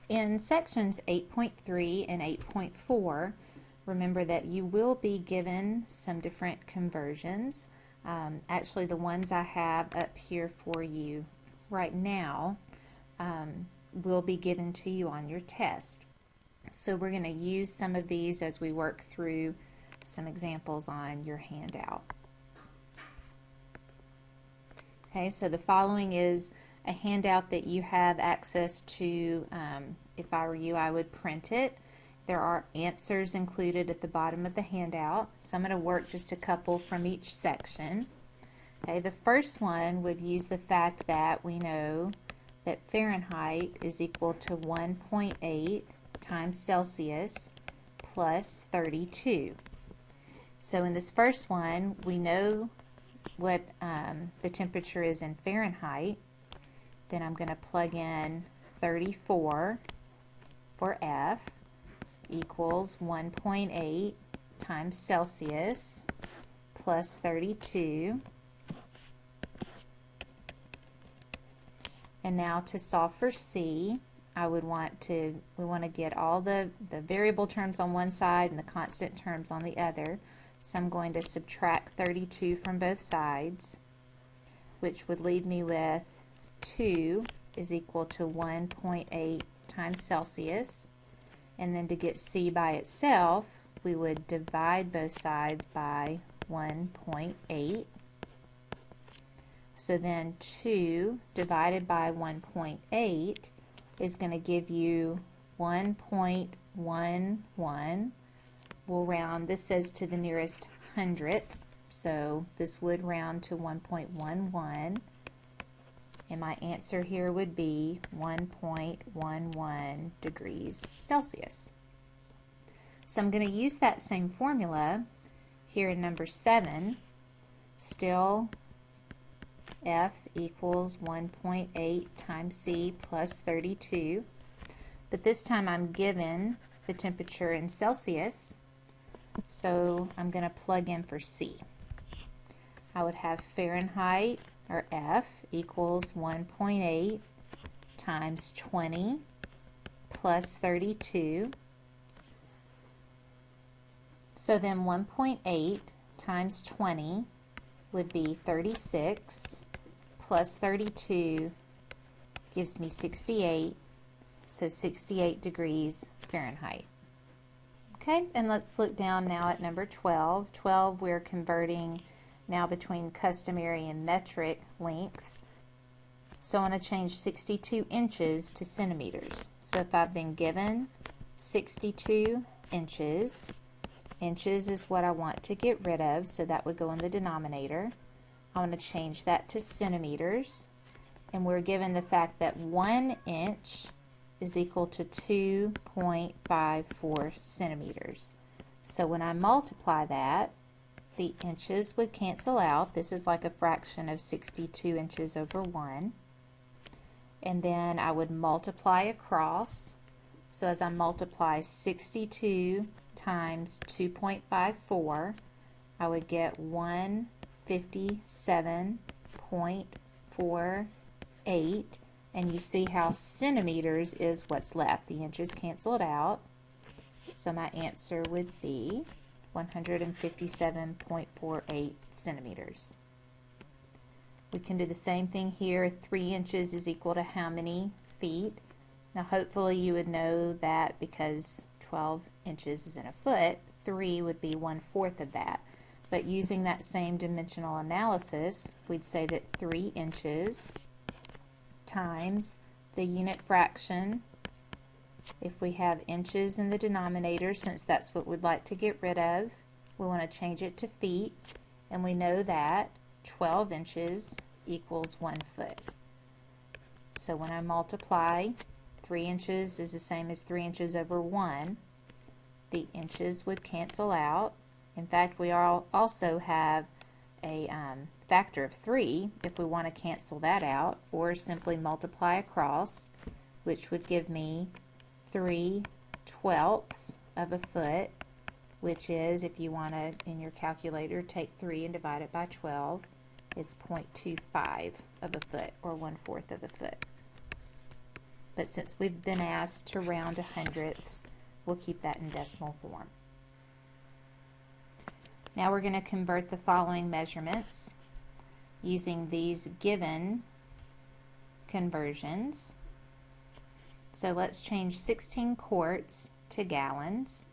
In sections 8.3 and 8.4, remember that you will be given some different conversions. Actually, the ones I have up here for you right now will be given to you on your test. So we're going to use some of these as we work through some examples on your handout. Okay, so the following is a handout that you have access to. If I were you, I would print it. There are answers included at the bottom of the handout. So I'm going to work just a couple from each section. Okay, the first one would use the fact that we know that Fahrenheit is equal to 1.8 times Celsius plus 32. So in this first one, we know what the temperature is in Fahrenheit. Then I'm going to plug in 34 for F equals 1.8 times Celsius plus 32. And now to solve for C, we want to get all the variable terms on one side and the constant terms on the other. So I'm going to subtract 32 from both sides, which would leave me with 2 is equal to 1.8 times Celsius. And then to get C by itself, we would divide both sides by 1.8. So then 2 divided by 1.8 is going to give you 1.11. We'll round, this says to the nearest hundredth, so this would round to 1.11. And my answer here would be 1.11 degrees Celsius. So I'm going to use that same formula here in number 7. Still F equals 1.8 times C plus 32. But this time I'm given the temperature in Celsius, so I'm going to plug in for C. I would have Fahrenheit, or F, equals 1.8 times 20 plus 32. So then 1.8 times 20 would be 36 plus 32 gives me 68, so 68 degrees Fahrenheit. Okay, and let's look down now at number 12. 12, we're converting now between customary and metric lengths. So I want to change 62 inches to centimeters. So if I've been given 62 inches, inches is what I want to get rid of, so that would go in the denominator. I want to change that to centimeters, and we're given the fact that 1 inch is equal to 2.54 centimeters. So when I multiply that, the inches would cancel out. This is like a fraction of 62 inches over 1. And then I would multiply across. So as I multiply 62 times 2.54, I would get 157.48, and you see how centimeters is what's left. The inches canceled out, so my answer would be 157.48 centimeters. We can do the same thing here. 3 inches is equal to how many feet? Now hopefully you would know that because 12 inches is in a foot, 3 would be 1/4 of that. But using that same dimensional analysis, we'd say that 3 inches times the unit fraction, if we have inches in the denominator, since that's what we'd like to get rid of, we want to change it to feet, and we know that 12 inches equals 1 foot. So when I multiply, 3 inches is the same as 3 inches over 1. The inches would cancel out. In fact, we also have a factor of 3 if we want to cancel that out, or simply multiply across, which would give me 3/12 of a foot, which is, if you want to, in your calculator, take 3 and divide it by 12, it's 0.25 of a foot, or 1/4 of a foot. but since we've been asked to round to hundredths, we'll keep that in decimal form. Now we're going to convert the following measurements using these given conversions. So let's change 16 quarts to gallons.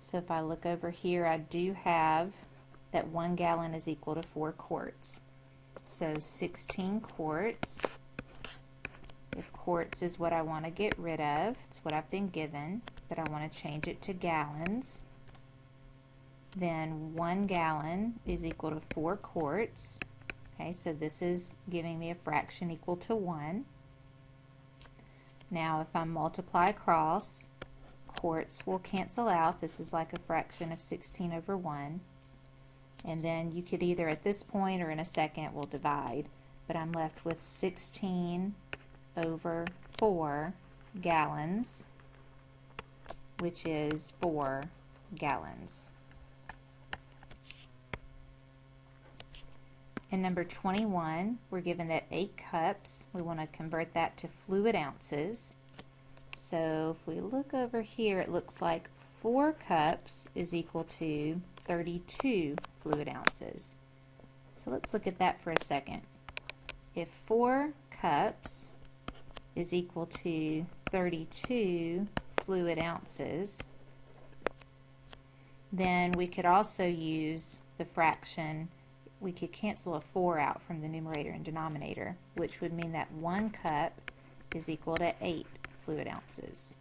So if I look over here, I do have that 1 gallon is equal to 4 quarts. So 16 quarts. If quarts is what I want to get rid of, it's what I've been given, but I want to change it to gallons. Then 1 gallon is equal to 4 quarts. Okay, so this is giving me a fraction equal to 1. Now if I multiply across, quarts will cancel out. This is like a fraction of 16 over 1. And then you could either at this point or in a second will divide. But I'm left with 16 over 4 gallons, which is 4 gallons. In number 21, we're given that 8 cups. We want to convert that to fluid ounces. So if we look over here, it looks like 4 cups is equal to 32 fluid ounces. So let's look at that for a second. If 4 cups is equal to 32 fluid ounces, then we could also use the fraction. We could cancel a 4 out from the numerator and denominator, which would mean that 1 cup is equal to 8 fluid ounces.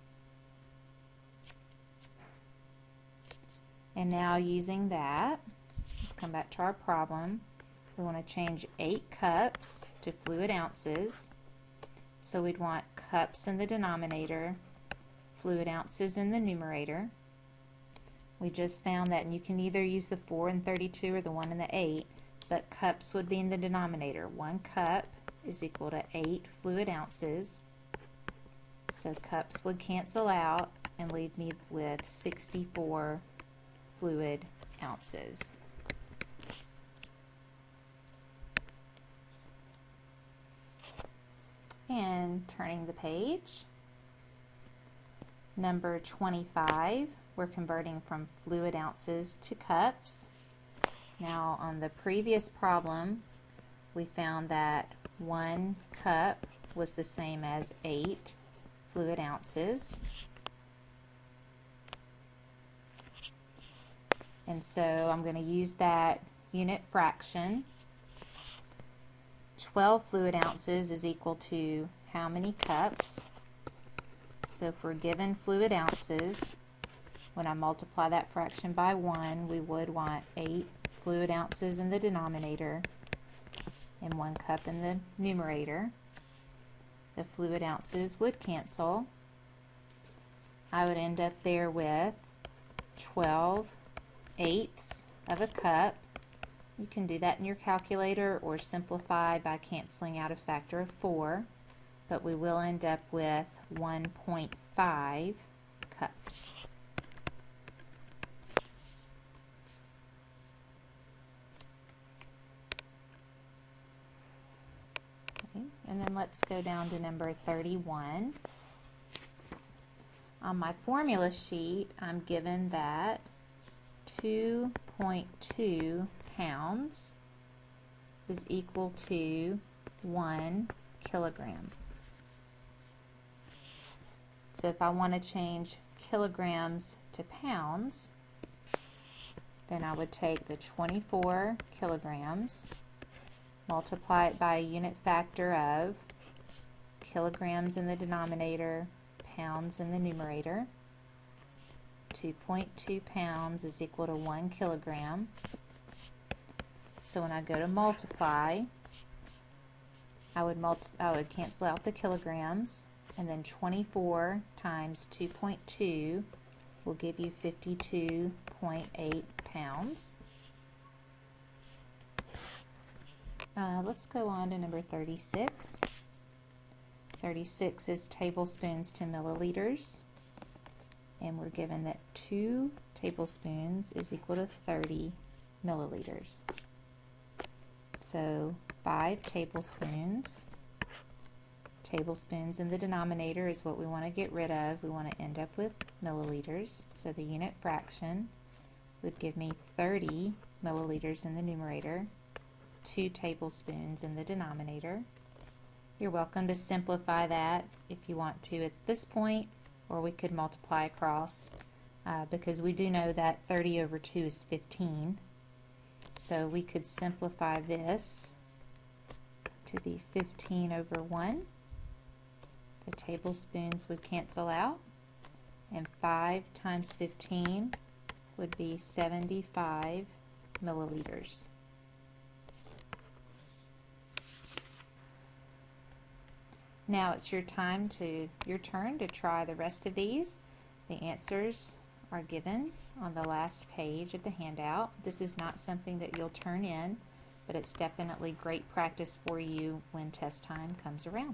And now using that, let's come back to our problem. We want to change 8 cups to fluid ounces. So we'd want cups in the denominator, fluid ounces in the numerator. We just found that, and you can either use the 4 and 32 or the 1 and the 8, but cups would be in the denominator. 1 cup is equal to 8 fluid ounces. So cups would cancel out and leave me with 64 fluid ounces. And turning the page, number 25, we're converting from fluid ounces to cups. Now on the previous problem, we found that 1 cup was the same as 8 fluid ounces. And so I'm going to use that unit fraction. 12 fluid ounces is equal to how many cups? So if we're given fluid ounces, when I multiply that fraction by 1, we would want 8 fluid ounces in the denominator and 1 cup in the numerator. The fluid ounces would cancel. I would end up there with 12 eighths of a cup. You can do that in your calculator or simplify by canceling out a factor of 4, but we will end up with 1.5 cups. Okay, and then let's go down to number 31. On my formula sheet, I'm given that 2.2 pounds is equal to 1 kilogram. So if I want to change kilograms to pounds, then I would take the 24 kilograms, multiply it by a unit factor of kilograms in the denominator, pounds in the numerator. 2.2 pounds is equal to 1 kilogram. So when I go to multiply, I would cancel out the kilograms, and then 24 times 2.2 will give you 52.8 pounds. Let's go on to number 36. 36 is tablespoons to milliliters, and we're given that 2 tablespoons is equal to 30 milliliters. So 5 tablespoons Tablespoons in the denominator is what we want to get rid of. We want to end up with milliliters. So the unit fraction would give me 30 milliliters in the numerator, 2 tablespoons in the denominator. You're welcome to simplify that if you want to at this point, or we could multiply across because we do know that 30 over 2 is 15. So we could simplify this to be 15 over 1. The tablespoons would cancel out, and 5 times 15 would be 75 milliliters. Now it's your turn to try the rest of these. The answers are given on the last page of the handout. This is not something that you'll turn in, but it's definitely great practice for you when test time comes around.